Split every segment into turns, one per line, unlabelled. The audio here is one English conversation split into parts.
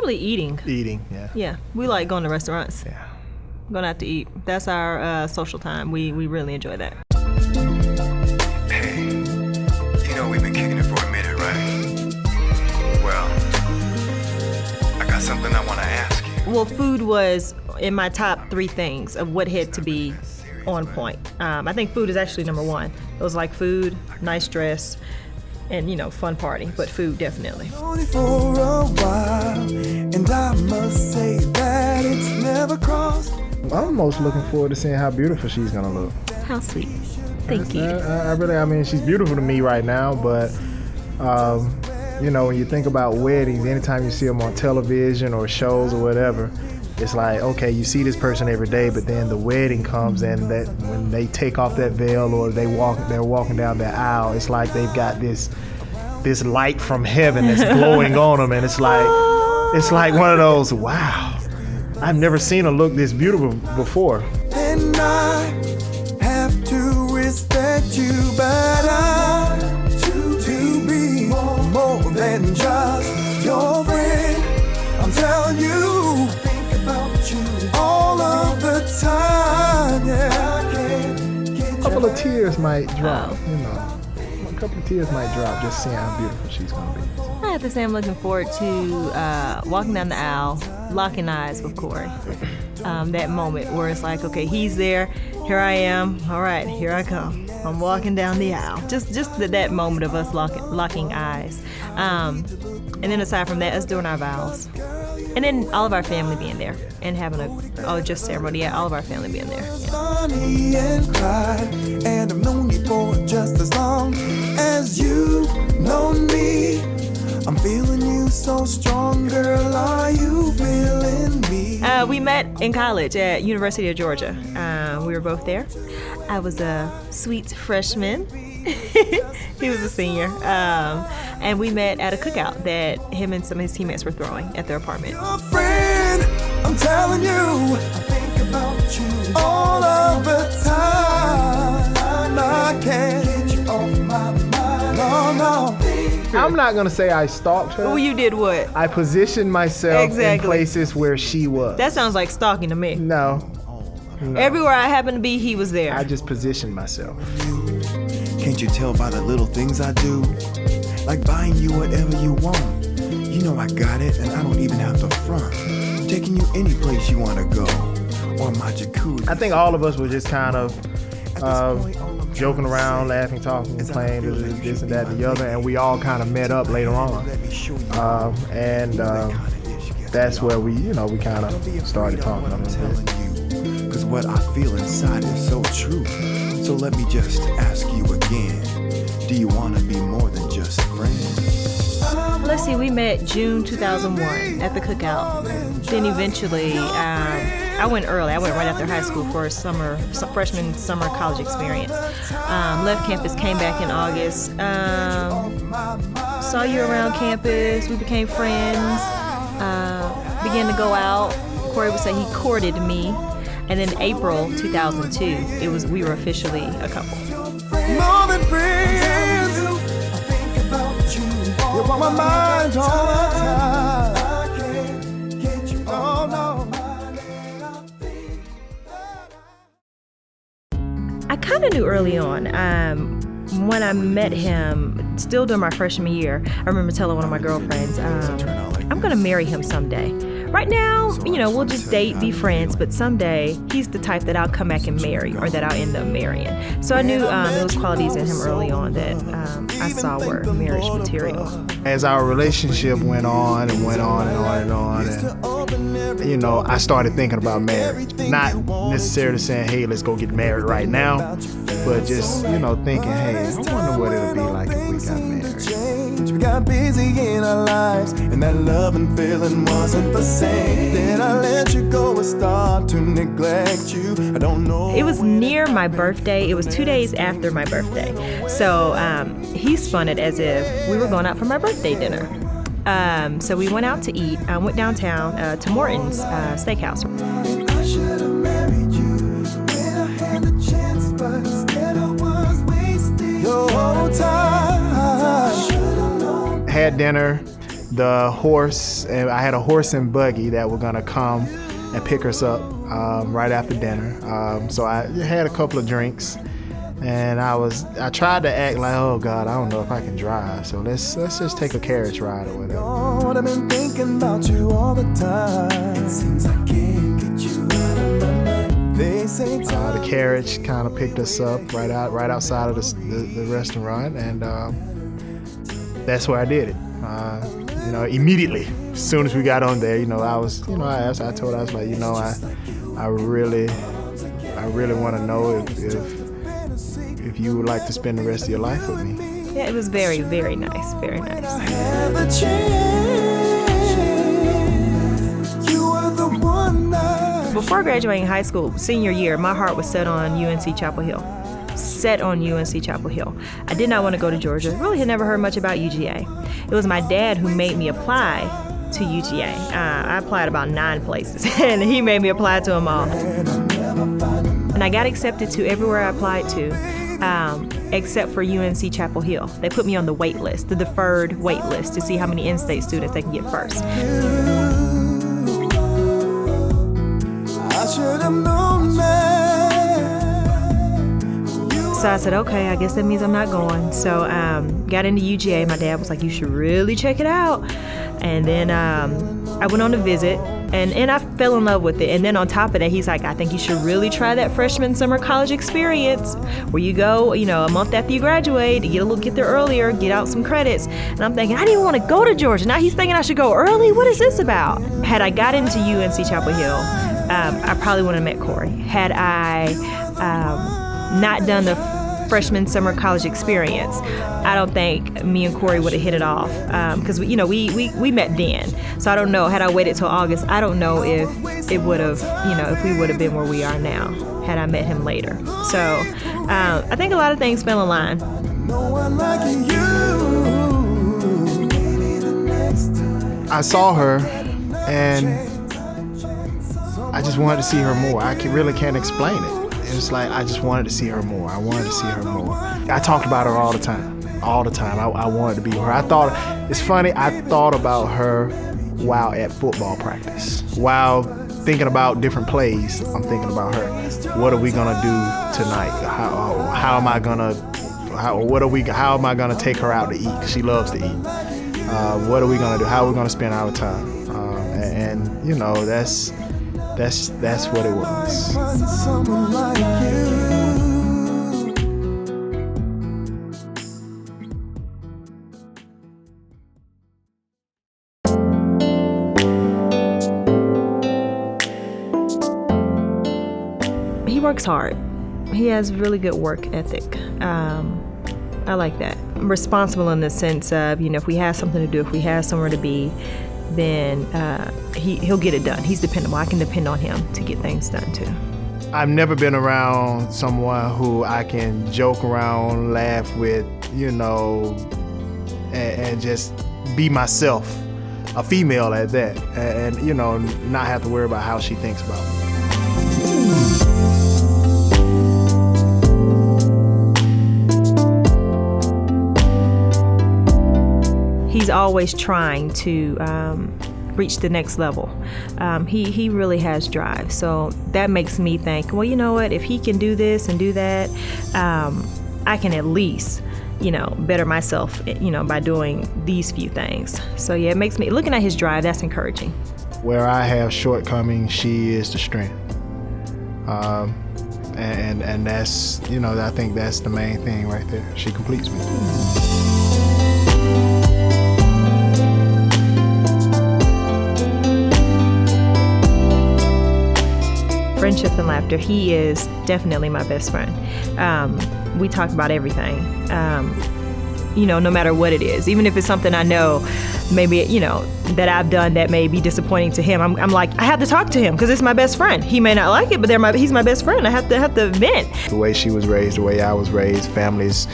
Probably eating.
Eating, yeah.
Yeah, we like going to restaurants.
Yeah.
Going out to eat. That's our social time. We really enjoy that.
Hey, you know we've been kicking it for a minute, right? Well, I got something I want to ask you.
Well, food was in my top 3 things of what had to be on point. I think food is actually number 1. It was like food, nice dress, and fun party, but food definitely.
Only for a while, and I must say that it's never crossed.
I'm most looking forward to seeing how beautiful she's gonna look.
How sweet. Thank you.
I mean, she's beautiful to me right now, but when you think about weddings, anytime you see them on television or shows or whatever, it's like, okay, you see this person every day, but then the wedding comes and that when they take off that veil or they're walking down that aisle, it's like they've got this light from heaven that's glowing on them, and it's like one of those, wow, I've never seen her look this beautiful before.
And I have to respect you, but I to be more than just your friend. I'm telling you, think about you all of the time. Yeah,
A couple of tears might drop, A couple of tears might drop just seeing how beautiful she's gonna be.
I have to say I'm looking forward to walking down the aisle, locking eyes with Corrie. That moment where it's like, okay, he's there, here I am, all right, here I come. I'm walking down the aisle. Just that moment of us locking eyes. And then aside from that, us doing our vows. And then all of our family being there and having a ceremony. Yeah, all of our family being there. Yeah.
Funny and cried, and I've known you for just as long as you know me. I'm feeling you so strong, girl. Are you feeling me?
We met in college at University of Georgia. We were both there. I was a sweet freshman. He was a senior. And we met at a cookout that him and some of his teammates were throwing at their apartment.
Your friend, I'm telling you, I think about you all of the time. I can't get you off my mind. No.
I'm not gonna say I stalked her.
Well, you did what?
I positioned myself in places where she was.
That sounds like stalking to me.
No.
Everywhere I happened to be, he was there.
I just positioned myself.
Can't you tell by the little things I do? Like buying you whatever you want. You know I got it, and I don't even have to front. Taking you any place you want to go. Or my jacuzzi.
I think all of us were just kind of joking around, laughing, talking, playing this and that and the other, and we all kind of met up later on. That's where we kind of started talking a little bit.
Cause what I feel inside is so true. So let me just ask you again. Do you want to be more than just friends?
Let's see, we met June 2001 at the cookout. Then eventually, I went early. I went right after high school for a freshman summer college experience. Left campus, came back in August. Saw you around campus. We became friends. Began to go out. Corrie would say he courted me. And then April 2002, we were officially a couple.
More than friends, I think about you. You're on my mind all the time. I can't get you all no.
I kind of knew early on. When I met him, still during my freshman year, I remember telling one of my girlfriends, I'm going to marry him someday. Right now, we'll just date, be friends, but someday he's the type that I'll come back and marry or that I'll end up marrying. So I knew there was qualities in him early on that I saw were marriage material.
As our relationship went on and went on and on and on, and I started thinking about marriage. Not necessarily saying, hey, let's go get married right now, but just, thinking, hey, I wonder what it'll be like if we got married.
We got busy in our lives, and that love and feeling wasn't the same. Then I let you go and start to neglect you. I don't know.
It was near my birthday. It was 2 days after my birthday. So he spun it as if we were going out for my birthday dinner. So we went out to eat. I went downtown to Morton's Steakhouse.
I should have married you when I had the chance, but instead I was wasting your time.
Had dinner, the horse, and I had a horse and buggy that were gonna come and pick us up right after dinner. So I had a couple of drinks, and I tried to act like, oh God, I don't know if I can drive. So let's just take a carriage ride or whatever.
Lord, I've been thinking about you all the time. It seems I can't get you out of my mind. They say
The carriage kind of picked us up right outside of the restaurant, and that's where I did it. Immediately, as soon as we got on there, I told her, I was like, I really want to know if you would like to spend the rest of your life with me.
Yeah, it was very, very nice, very nice.
have a chance. You are the one
Before graduating high school, senior year, my heart was set on UNC Chapel Hill. Set on UNC Chapel Hill. I did not want to go to Georgia. Really had never heard much about UGA. It was my dad who made me apply to UGA. I applied about 9 places, and he made me apply to them all. And I got accepted to everywhere I applied to, except for UNC Chapel Hill. They put me on the wait list, the deferred wait list, to see how many in-state students they can get first.
I should have known that.
So I said, okay, I guess that means I'm not going. So got into UGA. My dad was like, you should really check it out. And then I went on a visit, and I fell in love with it. And then on top of that, he's like, I think you should really try that freshman summer college experience where you go, a month after you graduate, get there earlier, get out some credits. And I'm thinking, I didn't even want to go to Georgia. Now he's thinking I should go early? What is this about? Had I got into UNC Chapel Hill, I probably wouldn't have met Corrie. Had I not done the freshman summer college experience, I don't think me and Corrie would have hit it off, because we met then. So I don't know, had I waited till August, I don't know if it would have, if we would have been where we are now had I met him later. So I think a lot of things fell in line.
No one like you.
I saw her, and I just wanted to see her more. I really can't explain it. It's like I just wanted to see her more. I wanted to see her more. I talked about her all the time. All the time. I wanted to be with her. It's funny, I thought about her while at football practice. While thinking about different plays, I'm thinking about her. What are we gonna do tonight? How am I gonna take her out to eat? 'Cause she loves to eat. What are we gonna do? How are we gonna spend our time? That's what it was.
Someone like you.
He works hard. He has really good work ethic. I like that. I'm responsible in the sense of, if we have something to do, if we have somewhere to be, then he'll get it done. He's dependable. I can depend on him to get things done too.
I've never been around someone who I can joke around, laugh with, and just be myself, a female at that, and not have to worry about how she thinks about me.
He's always trying to reach the next level. He really has drive. So that makes me think, well, you know what? If he can do this and do that, I can at least, better myself, by doing these few things. So yeah, it makes me, looking at his drive, that's encouraging. Where
I have shortcomings, she is the strength. And that's, I think that's the main thing right there. She completes me.
Friendship and laughter. He is definitely my best friend. We talk about everything, no matter what it is. Even if it's something I know, maybe, that I've done that may be disappointing to him, I'm like, I have to talk to him because it's my best friend. He may not like it, but he's my best friend. I have to vent.
The way she was raised, the way I was raised, family's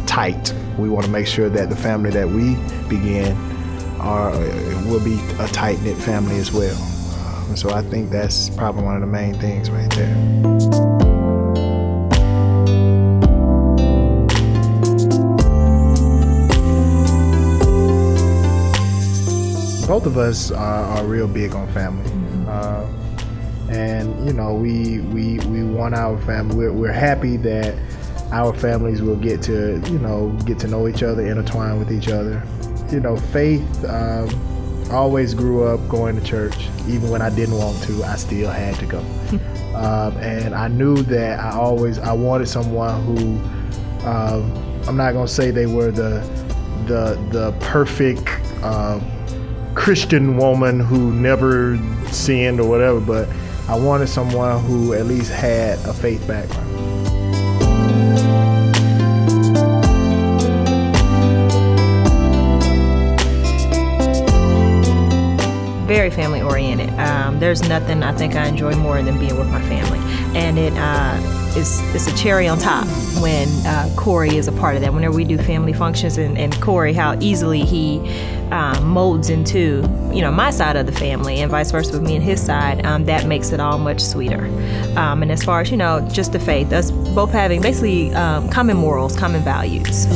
tight. We want to make sure that the family that we begin will be a tight-knit family as well. So I think that's probably one of the main things right there. both of us are real big on family. And, you know, we want our family. We're happy that our families will get to know each other, intertwine with each other. You know, Faith always grew up going to church. Even when I didn't want to, I still had to go. And I knew that I wanted someone who, I'm not gonna say they were the perfect Christian woman who never sinned or whatever, but I wanted someone who at least had a faith background.
Very family oriented. There's nothing I think I enjoy more than being with my family, and it's a cherry on top when Corrie is a part of that. Whenever we do family functions, and Corrie, how easily he molds into my side of the family, and vice versa with me and his side, that makes it all much sweeter. And as far as just the faith, us both having basically common morals, common values.